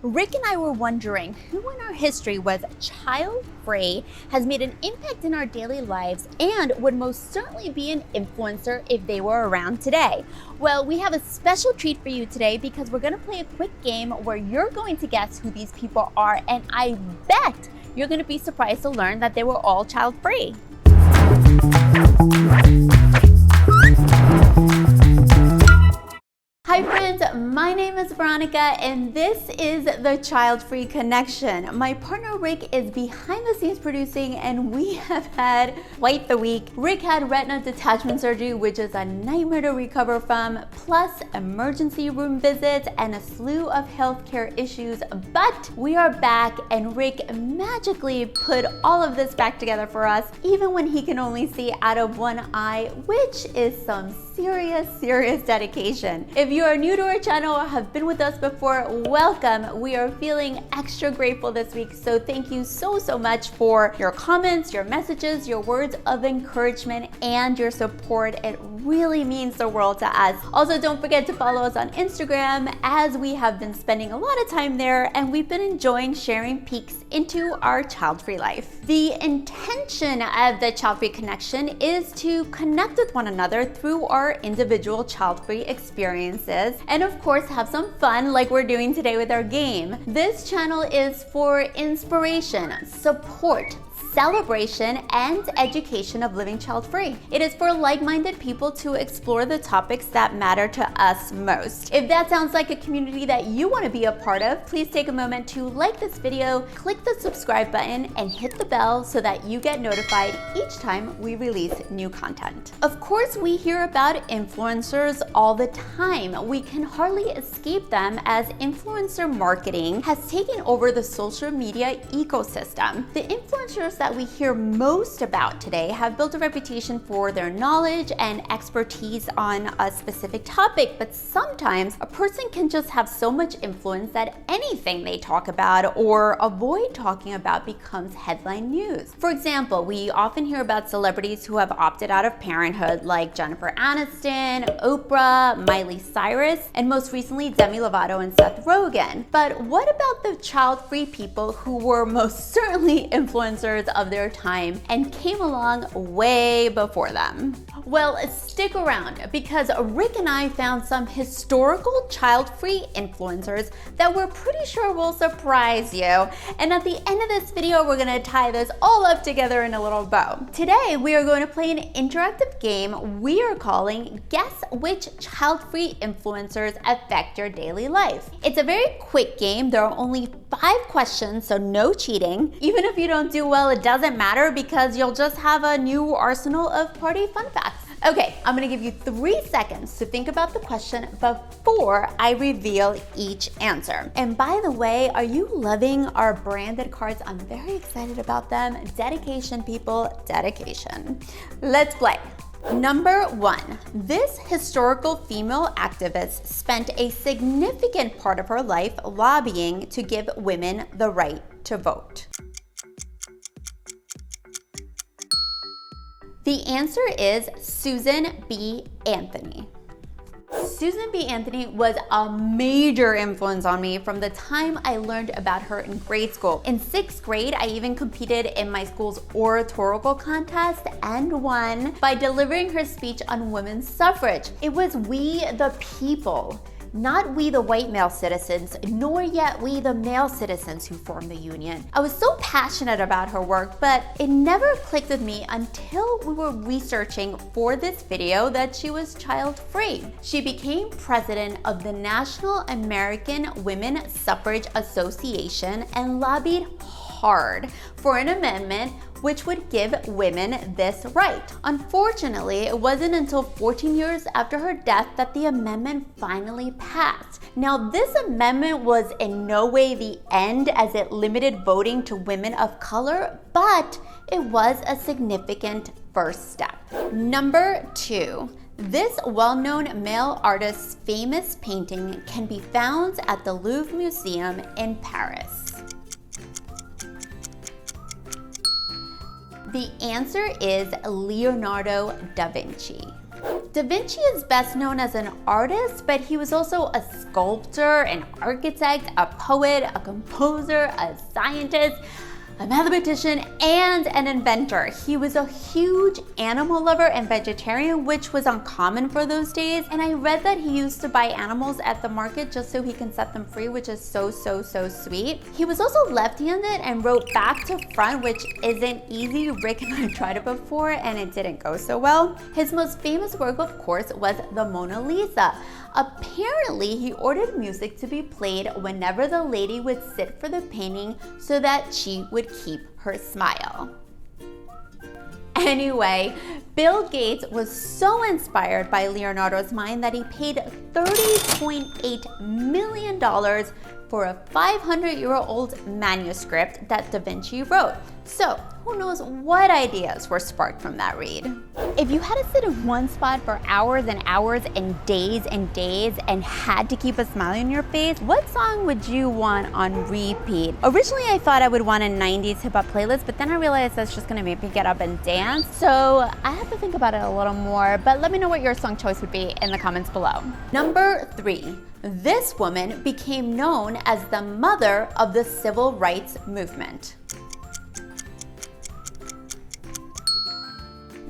Rick and I were wondering who in our history was child-free, has made an impact in our daily lives, and would most certainly be an influencer if they were around today. Well, we have a special treat for you today because we're going to play a quick game where you're going to guess who these people are, and I bet you're going to be surprised to learn that they were all child-free. Hi friends, my name is Veronica and this is the Child Free Connection. My partner Rick is behind the scenes producing and we have had quite the week. Rick had retina detachment surgery, which is a nightmare to recover from, plus emergency room visits and a slew of healthcare issues. But we are back and Rick magically put all of this back together for us, even when he can only see out of one eye, which is some serious dedication. If you are new to our channel or have been with us before, welcome. We are feeling extra grateful this week, so thank you so much for your comments, your messages, your words of encouragement, and your support. It really means the world to us. Also, don't forget to follow us on Instagram, as we have been spending a lot of time there and we've been enjoying sharing peeks into our child-free life. The intention of the Child Free Connection is to connect with one another through our individual child-free experiences, and of course have some fun like we're doing today with our game. This channel is for inspiration, support, celebration, and education of living child-free. It is for like-minded people to explore the topics that matter to us most. If that sounds like a community that you want to be a part of, please take a moment to like this video, click the subscribe button, and hit the bell so that you get notified each time we release new content. Of course, we hear about influencers all the time. We can hardly escape them as influencer marketing has taken over the social media ecosystem. The influencers that we hear most about today have built a reputation for their knowledge and expertise on a specific topic, but sometimes a person can just have so much influence that anything they talk about or avoid talking about becomes headline news. For example, we often hear about celebrities who have opted out of parenthood, like Jennifer Aniston, Oprah, Miley Cyrus, and most recently Demi Lovato and Seth Rogen. But what about the child-free people who were most certainly influencers of their time and came along way before them? Well, stick around because Rick and I found some historical child-free influencers that we're pretty sure will surprise you. And at the end of this video, we're gonna tie this all up together in a little bow. Today, we are going to play an interactive game we are calling Guess Which Child-Free Influencers Affect Your Daily Life. It's a very quick game. There are only 5 questions, so no cheating. Even if you don't do well, it doesn't matter because you'll just have a new arsenal of party fun facts. Okay, I'm gonna give you 3 seconds to think about the question before I reveal each answer. And by the way, are you loving our branded cards? I'm very excited about them. Dedication, people, dedication. Let's play. Number 1, this historical female activist spent a significant part of her life lobbying to give women the right to vote. The answer is Susan B. Anthony. Susan B. Anthony was a major influence on me from the time I learned about her in grade school. In 6th grade, I even competed in my school's oratorical contest and won by delivering her speech on women's suffrage. It was we the people, not we the white male citizens, nor yet we the male citizens who formed the Union. I was so passionate about her work, but it never clicked with me until we were researching for this video that she was child-free. She became president of the National American Women Suffrage Association and lobbied hard for an amendment which would give women this right. Unfortunately, it wasn't until 14 years after her death that the amendment finally passed. Now, this amendment was in no way the end, as it limited voting to women of color, but it was a significant first step. Number 2. This well-known male artist's famous painting can be found at the Louvre Museum in Paris. The answer is Leonardo da Vinci. Da Vinci is best known as an artist, but he was also a sculptor, an architect, a poet, a composer, a scientist, a mathematician, and an inventor. He was a huge animal lover and vegetarian, which was uncommon for those days. And I read that he used to buy animals at the market just so he can set them free, which is so sweet. He was also left-handed and wrote back to front, which isn't easy. Rick and I tried it before and it didn't go so well. His most famous work, of course, was the Mona Lisa. Apparently, he ordered music to be played whenever the lady would sit for the painting so that she would keep her smile. Anyway, Bill Gates was so inspired by Leonardo's mind that he paid $30.8 million for a 500-year-old manuscript that Da Vinci wrote. So, who knows what ideas were sparked from that read? If you had to sit in one spot for hours and hours and days and had to keep a smile on your face, what song would you want on repeat? Originally, I thought I would want a 90s hip-hop playlist, but then I realized that's just gonna make me get up and dance. So I have to think about it a little more, but let me know what your song choice would be in the comments below. Number 3. This woman became known as the mother of the civil rights movement.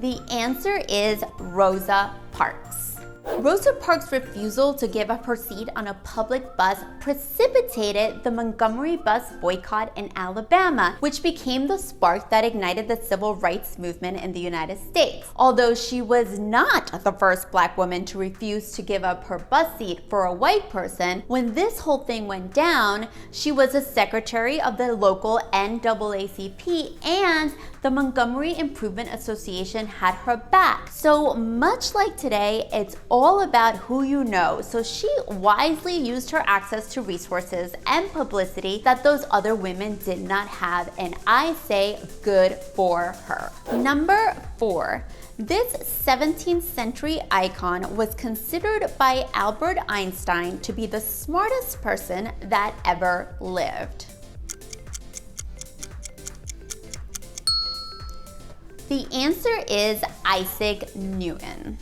The answer is Rosa Parks. Rosa Parks' refusal to give up her seat on a public bus precipitated the Montgomery bus boycott in Alabama, which became the spark that ignited the civil rights movement in the United States. Although she was not the first Black woman to refuse to give up her bus seat for a white person, when this whole thing went down, she was a secretary of the local NAACP, and the Montgomery Improvement Association had her back. So much like today, it's all about who you know. So she wisely used her access to resources and publicity that those other women did not have, and I say good for her. Number 4. This 17th century icon was considered by Albert Einstein to be the smartest person that ever lived. The answer is Isaac Newton.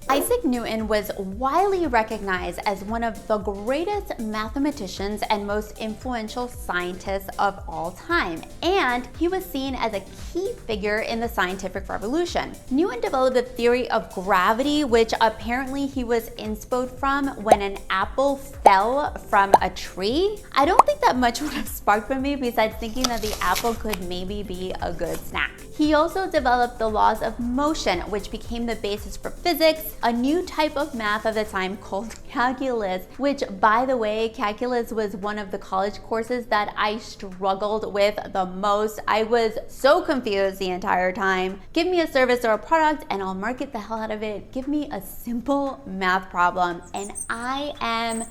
Isaac Newton was widely recognized as one of the greatest mathematicians and most influential scientists of all time, and he was seen as a key figure in the scientific revolution. Newton developed the theory of gravity, which apparently he was inspo from when an apple fell from a tree. I don't think that much would have sparked from me besides thinking that the apple could maybe be a good snack. He also developed the laws of motion, which became the basis for physics, a new type of math of the time called calculus, which, by the way, calculus was one of the college courses that I struggled with the most. I was so confused the entire time. Give me a service or a product and I'll market the hell out of it. Give me a simple math problem and I am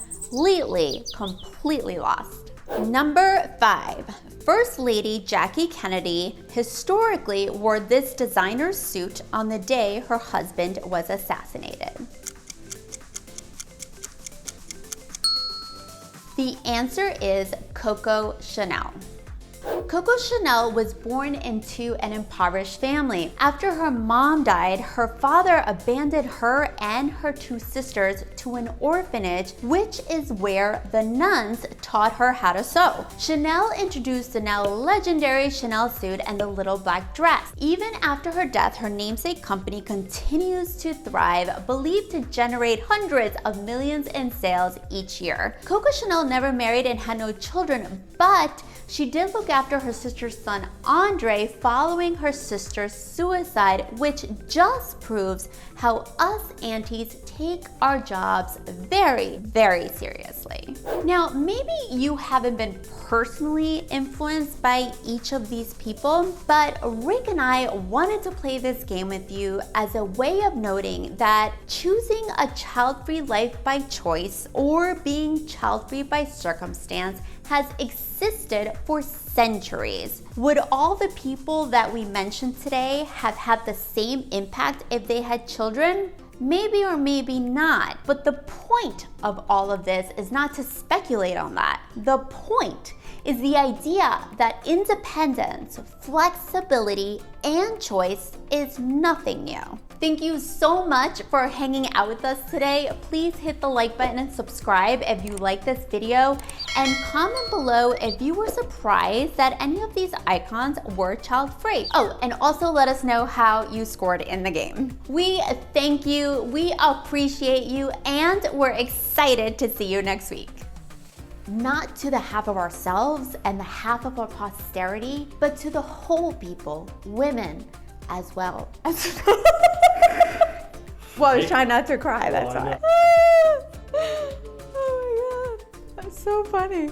completely lost. Number 5. First Lady Jackie Kennedy historically wore this designer suit on the day her husband was assassinated. The answer is Coco Chanel. Coco Chanel was born into an impoverished family. After her mom died, her father abandoned her and her 2 sisters to an orphanage, which is where the nuns taught her how to sew. Chanel introduced the now legendary Chanel suit and the little black dress. Even after her death, her namesake company continues to thrive, believed to generate hundreds of millions in sales each year. Coco Chanel never married and had no children, but she did look after her sister's son Andre following her sister's suicide, which just proves how us aunties take our jobs very seriously. Now, maybe you haven't been personally influenced by each of these people, but Rick and I wanted to play this game with you as a way of noting that choosing a child-free life by choice or being child-free by circumstance has existed for centuries. Would all the people that we mentioned today have had the same impact if they had children? Maybe or maybe not, but the point of all of this is not to speculate on that. The point is the idea that independence, flexibility, and choice is nothing new. Thank you so much for hanging out with us today. Please hit the like button and subscribe if you like this video, and comment below if you were surprised that any of these icons were child-free. Oh, and also let us know how you scored in the game. We thank you, we appreciate you, and we're excited to see you next week. Not to the half of ourselves and the half of our posterity, but to the whole people, women as well. Well, I was trying not to cry, that's why. Oh my God, that's so funny.